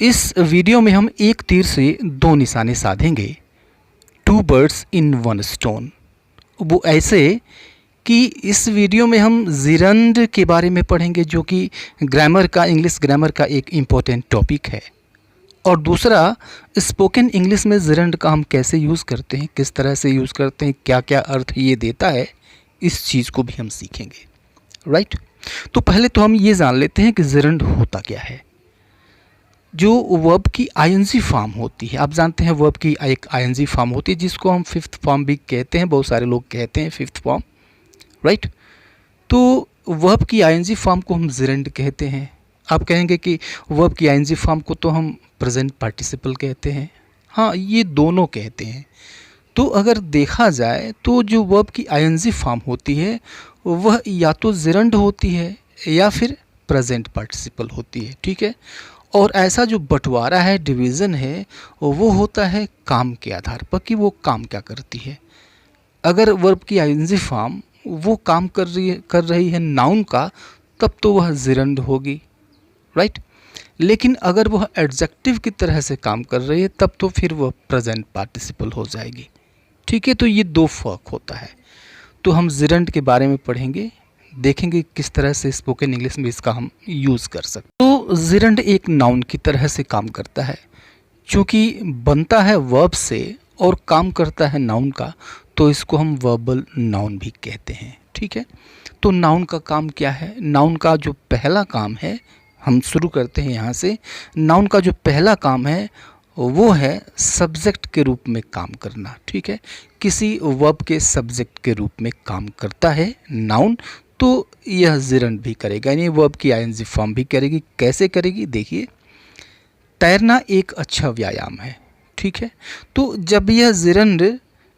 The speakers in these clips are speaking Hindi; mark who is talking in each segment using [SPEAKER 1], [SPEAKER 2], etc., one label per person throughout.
[SPEAKER 1] इस वीडियो में हम एक तीर से दो निशाने साधेंगे, two birds in one stone. वो ऐसे कि इस वीडियो में हम जिरंड के बारे में पढ़ेंगे, जो कि ग्रामर का, इंग्लिश ग्रामर का एक इम्पोर्टेंट टॉपिक है। और दूसरा, स्पोकन इंग्लिश में जिरंड का हम कैसे यूज़ करते हैं, किस तरह से यूज़ करते हैं, क्या क्या अर्थ ये देता है, इस चीज़ को भी हम सीखेंगे। राइट। तो पहले तो हम ये जान लेते हैं कि जिरंड होता क्या है। जो वर्ब की आईएनजी फॉर्म होती है, आप जानते हैं वर्ब की एक आईएनजी फॉर्म होती है जिसको हम फिफ्थ फॉर्म भी कहते हैं, बहुत सारे लोग कहते हैं फिफ्थ फॉर्म। राइट। तो वर्ब की आईएनजी फॉर्म को हम जिरंड कहते हैं। आप कहेंगे कि वर्ब की आईएनजी फॉर्म को तो हम प्रेजेंट पार्टिसिपल कहते हैं। हाँ, ये दोनों कहते हैं। तो अगर देखा जाए तो जो वर्ब की आईएनजी फॉर्म होती है वह या तो जिरंड होती है या फिर प्रेजेंट पार्टिसिपल होती है। ठीक है। और ऐसा जो बंटवारा है, डिवीज़न है, वो होता है काम के आधार पर कि वो काम क्या करती है। अगर वर्ब की आईएनजी फॉर्म वो काम कर रही है नाउन का, तब तो वह जिरंड होगी। राइट। लेकिन अगर वह एडजेक्टिव की तरह से काम कर रही है तब तो फिर वह प्रेजेंट पार्टिसिपल हो जाएगी। ठीक है। तो ये दो फर्क होता है। तो हम जिरंड के बारे में पढ़ेंगे, देखेंगे किस तरह से स्पोकन इंग्लिश में इसका हम यूज़ कर सकते। तो जिरंड एक नाउन की तरह से काम करता है, क्योंकि बनता है वर्ब से और काम करता है नाउन का, तो इसको हम वर्बल नाउन भी कहते हैं। ठीक है। तो नाउन का काम क्या है? नाउन का जो पहला काम है, हम शुरू करते हैं यहाँ से। नाउन का जो पहला काम है वो है सब्जेक्ट के रूप में काम करना। ठीक है। किसी वर्ब के सब्जेक्ट के रूप में काम करता है नाउन, तो यह जिरंड भी करेगा, यानी वर्ब की आईएनजी फॉर्म भी करेगी। कैसे करेगी? देखिए, तैरना एक अच्छा व्यायाम है। ठीक है। तो जब यह जिरंड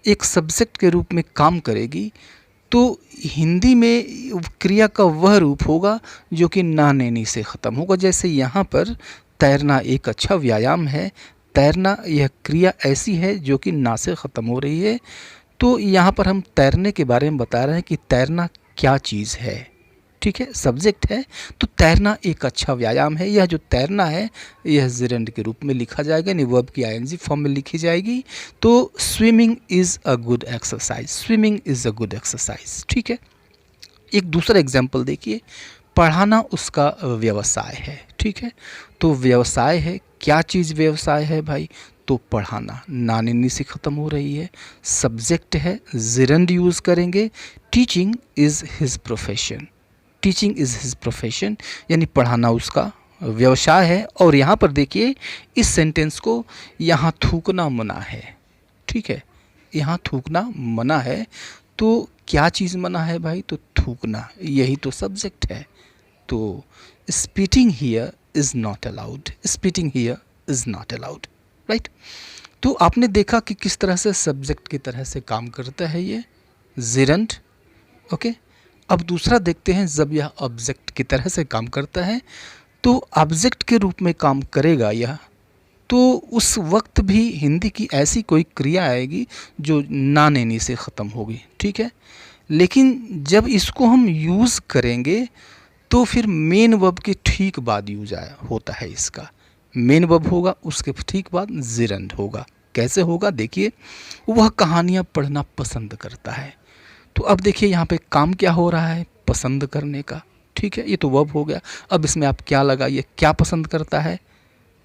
[SPEAKER 1] एक सब्जेक्ट के रूप में काम करेगी तो हिंदी में क्रिया का वह रूप होगा जो कि ना नैनी से ख़त्म होगा। जैसे यहाँ पर तैरना एक अच्छा व्यायाम है, तैरना यह क्रिया ऐसी है जो कि ना से ख़त्म हो रही है। तो यहाँ पर हम तैरने के बारे में बता रहे हैं कि तैरना क्या चीज़ है। ठीक है। सब्जेक्ट है, तो तैरना एक अच्छा व्यायाम है। यह जो तैरना है यह जिरंड के रूप में लिखा जाएगा, यानी वर्ब की आईएनजी फॉर्म में लिखी जाएगी। तो swimming is a good exercise, swimming is a good exercise. ठीक है। एक दूसरा एग्जाम्पल देखिए, पढ़ाना उसका व्यवसाय है। ठीक है। तो व्यवसाय है, क्या चीज़ व्यवसाय है भाई? तो पढ़ाना, नानी से ख़त्म हो रही है। सब्जेक्ट है, जिरंड यूज़ करेंगे। Teaching is his profession, teaching is his profession, यानी पढ़ाना उसका व्यवसाय है। और यहाँ पर देखिए, इस सेंटेंस को यहाँ थूकना मना है। ठीक है। यहाँ थूकना मना है, तो क्या चीज़ मना है भाई? तो थूकना, यही तो सब्जेक्ट है। तो spitting here is not allowed, spitting here is not allowed. Right. तो आपने देखा कि किस तरह से सब्जेक्ट की तरह से काम करता है ये जिरंड। ओके। अब दूसरा देखते हैं, जब यह ऑब्जेक्ट की तरह से काम करता है तो ऑब्जेक्ट के रूप में काम करेगा यह, तो उस वक्त भी हिंदी की ऐसी कोई क्रिया आएगी जो ना नैनी से ख़त्म होगी। ठीक है। लेकिन जब इसको हम यूज़ करेंगे तो फिर मेन वर्ब के ठीक बाद यूज होता है इसका। मेन वर्ब होगा, उसके ठीक बाद जिरंड होगा। कैसे होगा? देखिए, वह कहानियाँ पढ़ना पसंद करता है। तो अब देखिए यहाँ पे काम क्या हो रहा है? पसंद करने का। ठीक है। ये तो वर्ब हो गया। अब इसमें आप क्या लगाइए, क्या पसंद करता है?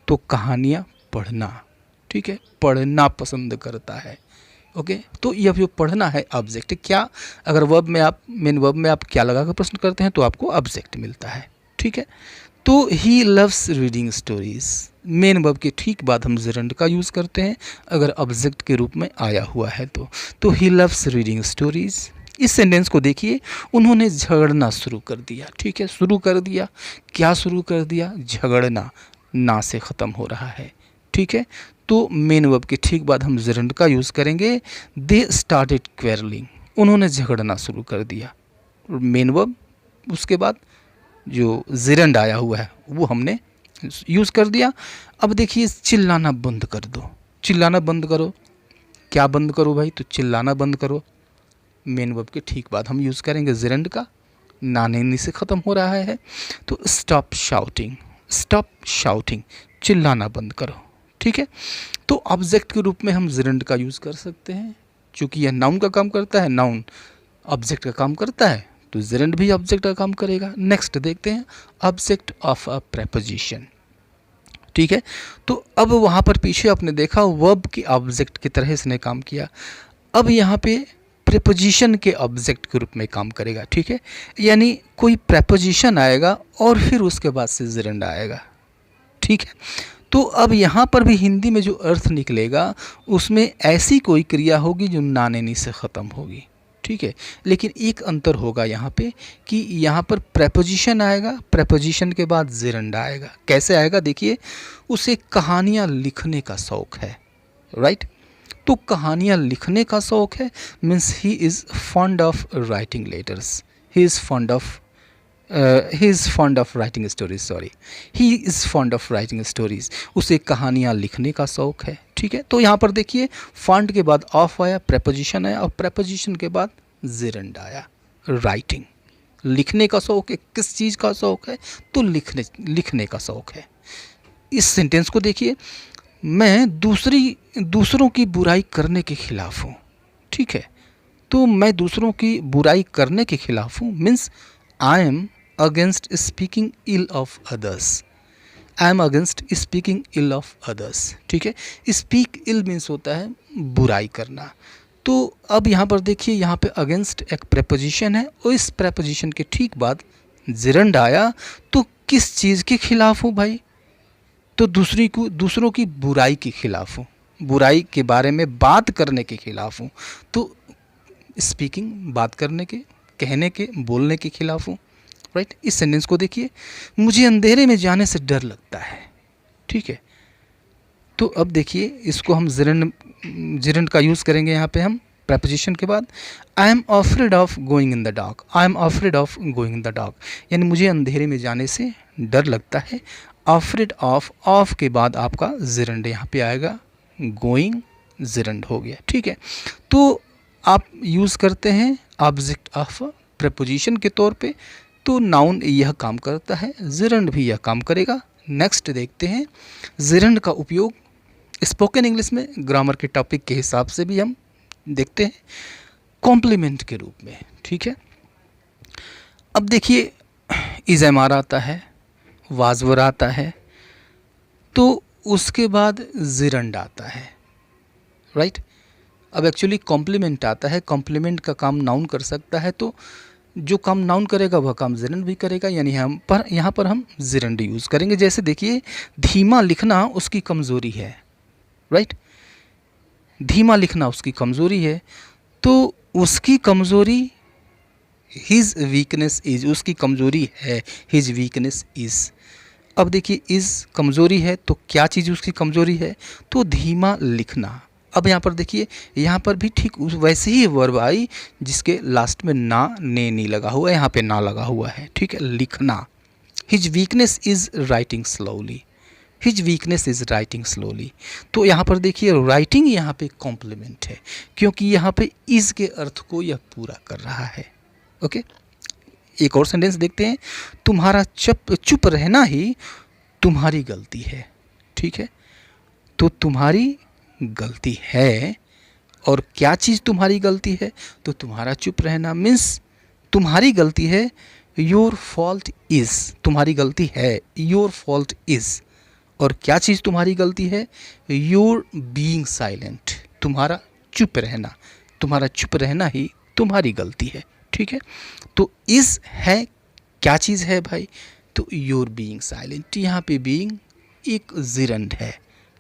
[SPEAKER 1] तो कहानियाँ पढ़ना। ठीक है। पढ़ना पसंद करता है। ओके। तो यह जो पढ़ना है ऑब्जेक्ट, क्या अगर वर्ब में आप, मेन वर्ब में आप क्या लगा कर प्रश्न करते हैं तो आपको ऑब्जेक्ट मिलता है। ठीक है। तो he loves reading stories, main verb के ठीक बाद हम जिरंड का यूज़ करते हैं अगर ऑब्जेक्ट के रूप में आया हुआ है तो ही लव्स रीडिंग स्टोरीज। इस सेंटेंस को देखिए, उन्होंने झगड़ना शुरू कर दिया। ठीक है। शुरू कर दिया, क्या शुरू कर दिया? झगड़ना, ना से ख़त्म हो रहा है। ठीक है। तो मेन वर्ब के ठीक बाद हम जिरंड का यूज़ करेंगे। दे स्टार्टेड क्वेरलिंग, उन्होंने झगड़ना शुरू कर दिया। मेन वर्ब, उसके बाद जो जिरंड आया हुआ है वो हमने यूज़ कर दिया। अब देखिए, चिल्लाना बंद कर दो, चिल्लाना बंद करो। क्या बंद करो भाई? तो चिल्लाना बंद करो। मेन वर्ब के ठीक बाद हम यूज़ करेंगे जिरंड का, ना नैनी से ख़त्म हो रहा है। तो स्टॉप शाउटिंग, स्टॉप शाउटिंग, चिल्लाना बंद करो। ठीक है, तो ऑब्जेक्ट के रूप में हम जिरंड का यूज़ कर सकते हैं। चूँकि यह नाउन का काम करता है, नाउन ऑब्जेक्ट का काम करता है, तो जिरंड भी ऑब्जेक्ट का काम करेगा। नेक्स्ट देखते हैं ऑब्जेक्ट ऑफ अ प्रेपोजिशन। ठीक है, तो अब वहाँ पर पीछे आपने देखा वर्ब के ऑब्जेक्ट की तरह इसने काम किया। अब यहाँ पे प्रेपोजिशन के ऑब्जेक्ट के रूप में काम करेगा। ठीक है, यानी कोई प्रेपोजिशन आएगा और फिर उसके बाद से जिरंड आएगा। ठीक है, तो अब यहाँ पर भी हिंदी में जो अर्थ निकलेगा उसमें ऐसी कोई क्रिया होगी जो नानेनी से ख़त्म होगी। ठीक है, लेकिन एक अंतर होगा यहाँ पे कि यहाँ पर प्रेपोजिशन आएगा, प्रेपोजिशन के बाद जिरंड आएगा। कैसे आएगा देखिए, उसे कहानियाँ लिखने का शौक़ है, राइट। तो कहानियाँ लिखने का शौक़ है means he is fond of writing letters, he is fond of writing stories, sorry, he is fond of writing stories. उसे कहानियाँ लिखने का शौक़ है। ठीक है, तो यहाँ पर देखिए फॉन्ड के बाद ऑफ आया, प्रेपोजिशन आया और प्रेपोजिशन के बाद जिरंड आया। राइटिंग, लिखने का शौक़ है। किस चीज़ का शौक़ है? तो लिखने का शौक़ है। इस सेंटेंस को देखिए, मैं दूसरों की बुराई करने के खिलाफ हूँ। ठीक है, तो मैं दूसरों की बुराई करने के खिलाफ हूँ means I am against speaking ill of others. I am against speaking ill of others. ठीक है, स्पीक इल मीन्स होता है बुराई करना। तो अब यहाँ पर देखिए, यहाँ पे अगेंस्ट एक प्रेपोजिशन है और इस प्रेपोजिशन के ठीक बाद जिरंड आया। तो किस चीज़ के खिलाफ हूँ भाई? तो दूसरों की बुराई के खिलाफ हूँ, बुराई के बारे में बात करने के खिलाफ हूँ। तो स्पीकिंग, बात करने के, कहने के, बोलने के खिलाफ हूँ, राइट। इस सेंटेंस को देखिए, मुझे अंधेरे में जाने से डर लगता है। ठीक है, तो अब देखिए इसको हम जिरंड का यूज़ करेंगे यहाँ पे हम प्रेपोजिशन के बाद। I am afraid of going in the dark, I am afraid of going in the dark, यानी मुझे अंधेरे में जाने से डर लगता है। अफ्रेड ऑफ के बाद आपका जिरंड यहाँ पे आएगा, गोइंग जिरंड हो गया। ठीक है, तो आप यूज़ करते हैं ऑब्जेक्ट ऑफ प्रेपोजिशन के तौर पे, तो नाउन यह काम करता है, जिरंड भी यह काम करेगा। नेक्स्ट देखते हैं जिरंड का उपयोग स्पोकन इंग्लिश में ग्रामर के टॉपिक के हिसाब से भी हम देखते हैं कॉम्प्लीमेंट के रूप में। ठीक है, अब देखिए इज़ एम आर आता है, वाजवर आता है, तो उसके बाद जिरंड आता है, राइट। अब एक्चुअली कॉम्प्लीमेंट आता है, कॉम्प्लीमेंट का काम नाउन कर सकता है, तो जो काम नाउन करेगा वह काम जिरंड भी करेगा, यानी यहाँ पर हम जिरंड यूज़ करेंगे। जैसे देखिए धीमा लिखना उसकी कमज़ोरी है, राइट। धीमा लिखना उसकी कमज़ोरी है, तो उसकी कमज़ोरी हिज वीकनेस इज, उसकी कमज़ोरी है, हिज वीकनेस इज़। अब देखिए इज़ कमज़ोरी है, तो क्या चीज़ उसकी कमज़ोरी है? तो धीमा लिखना। अब यहाँ पर देखिए, यहाँ पर भी ठीक वैसे ही वर्ब आई जिसके लास्ट में ना ने नहीं लगा हुआ है, यहाँ पे ना लगा हुआ है। ठीक है, लिखना। His weakness is writing slowly, his weakness is writing slowly. तो यहाँ पर देखिए राइटिंग यहाँ पे कॉम्प्लीमेंट है, क्योंकि यहाँ पे इज़ के अर्थ को यह पूरा कर रहा है। ओके, एक और सेंटेंस देखते हैं, तुम्हारा चुप रहना ही तुम्हारी गलती है। ठीक है, तो तुम्हारी गलती है, और क्या चीज़ तुम्हारी गलती है? तो तुम्हारा चुप रहना मीन्स तुम्हारी गलती है, योर फॉल्ट इज़, तुम्हारी गलती है, योर फॉल्ट इज़। और क्या चीज़ तुम्हारी गलती है? योर बीइंग साइलेंट, तुम्हारा चुप रहना, तुम्हारा चुप रहना ही तुम्हारी गलती है। ठीक है, तो इज़ है, क्या चीज़ है भाई? तो योर बीइंग साइलेंट, यहाँ पे बीइंग एक जिरंड है।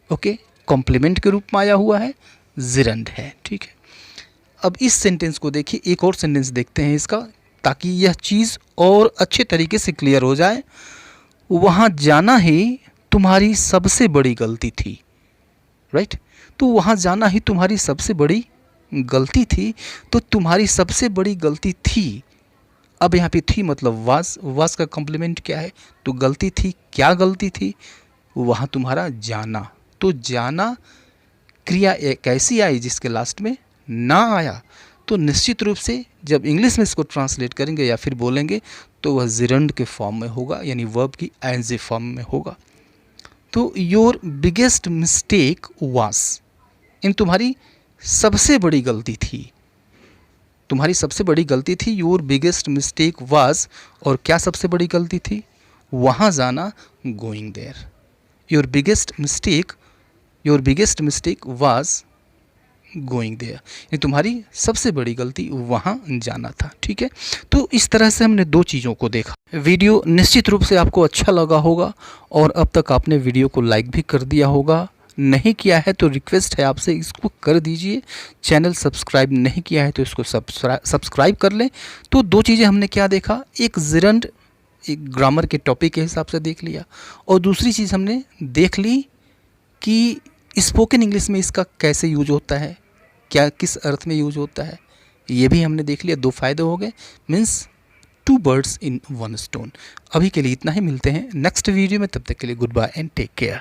[SPEAKER 1] ओके, कॉम्प्लीमेंट के रूप में आया हुआ है, जिरंड है। ठीक है, अब इस सेंटेंस को देखिए, एक और सेंटेंस देखते हैं इसका, ताकि यह चीज़ और अच्छे तरीके से क्लियर हो जाए। वहाँ जाना ही तुम्हारी सबसे बड़ी गलती थी, राइट। तो वहाँ जाना ही तुम्हारी सबसे बड़ी गलती थी, तो तुम्हारी सबसे बड़ी गलती थी। अब यहाँ पे थी मतलब वाज का कॉम्प्लीमेंट क्या है? तो गलती थी, क्या गलती थी? वहाँ तुम्हारा जाना। तो जाना क्रिया एक ऐसी आई जिसके लास्ट में ना आया, तो निश्चित रूप से जब इंग्लिश में इसको ट्रांसलेट करेंगे या फिर बोलेंगे तो वह जिरंड के फॉर्म में होगा, यानी वर्ब की एज ए फॉर्म में होगा। तो योर बिगेस्ट मिस्टेक वाज, इन तुम्हारी सबसे बड़ी गलती थी, तुम्हारी सबसे बड़ी गलती थी। योर बिगेस्ट मिस्टेक वाज, और क्या सबसे बड़ी गलती थी? वहाँ जाना, going there. Your biggest mistake was going there, ये तुम्हारी सबसे बड़ी गलती वहाँ जाना था। ठीक है, तो इस तरह से हमने दो चीज़ों को देखा। वीडियो निश्चित रूप से आपको अच्छा लगा होगा और अब तक आपने वीडियो को लाइक भी कर दिया होगा। नहीं किया है तो रिक्वेस्ट है आपसे, इसको कर दीजिए। चैनल सब्सक्राइब नहीं किया है तो इसको सब्सक्राइब कर लें। तो दो चीज़ें हमने क्या देखा, एक जिरंड, एक ग्रामर के टॉपिक के हिसाब से देख लिया, और दूसरी चीज़ हमने देख ली कि स्पोकन इंग्लिश में इसका कैसे यूज होता है, क्या किस अर्थ में यूज होता है, ये भी हमने देख लिया। दो फायदे हो गए, मीन्स 2 birds in 1 stone। अभी के लिए इतना ही, मिलते हैं नेक्स्ट वीडियो में, तब तक के लिए good bye and take care.